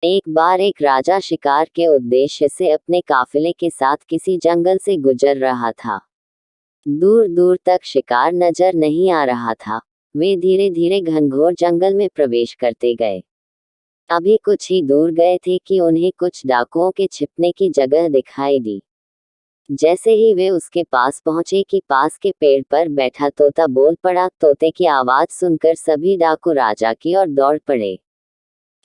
एक बार एक राजा शिकार के उद्देश्य से अपने काफिले के साथ किसी जंगल से गुजर रहा था। दूर दूर तक शिकार नजर नहीं आ रहा था। वे धीरे धीरे घनघोर जंगल में प्रवेश करते गए। अभी कुछ ही दूर गए थे कि उन्हें कुछ डाकुओं के छिपने की जगह दिखाई दी। जैसे ही वे उसके पास पहुंचे कि पास के पेड़ पर बैठा तोता बोल पड़ा। तोते की आवाज सुनकर सभी डाकू राजा की ओर दौड़ पड़े।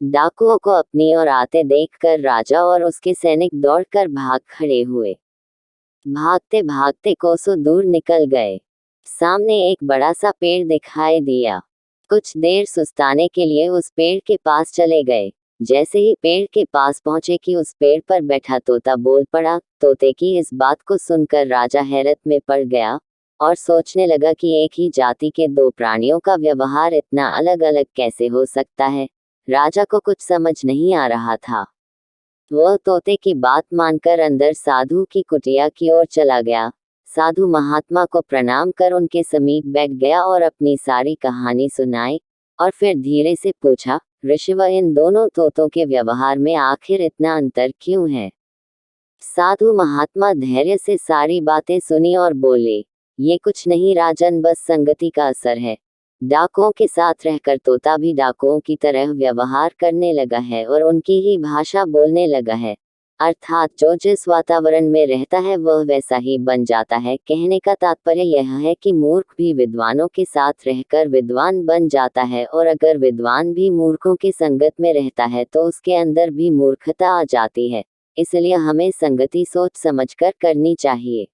डाकुओं को अपनी ओर आते देखकर राजा और उसके सैनिक दौड़कर भाग खड़े हुए। भागते भागते कोसों दूर निकल गए। सामने एक बड़ा सा पेड़ दिखाई दिया। कुछ देर सुस्ताने के लिए उस पेड़ के पास चले गए। जैसे ही पेड़ के पास पहुंचे कि उस पेड़ पर बैठा तोता बोल पड़ा। तोते की इस बात को सुनकर राजा हैरत में पड़ गया और सोचने लगा कि एक ही जाति के दो प्राणियों का व्यवहार इतना अलग अलग कैसे हो सकता है। राजा को कुछ समझ नहीं आ रहा था। वह तोते की बात मानकर अंदर साधु की कुटिया की ओर चला गया। साधु महात्मा को प्रणाम कर उनके समीप बैठ गया और अपनी सारी कहानी सुनाई। और फिर धीरे से पूछा, ऋषिवर, इन दोनों तोतों के व्यवहार में आखिर इतना अंतर क्यों है? साधु महात्मा धैर्य से सारी बातें सुनी और बोले, ये कुछ नहीं राजन, बस संगति का असर है। डाकुओं के साथ रहकर तोता भी डाकुओं की तरह व्यवहार करने लगा है और उनकी ही भाषा बोलने लगा है। अर्थात जो जिस वातावरण में रहता है वह वैसा ही बन जाता है। कहने का तात्पर्य यह है कि मूर्ख भी विद्वानों के साथ रहकर विद्वान बन जाता है, और अगर विद्वान भी मूर्खों की संगत में रहता है तो उसके अंदर भी मूर्खता आ जाती है। इसलिए हमें संगति सोच समझकर करनी चाहिए।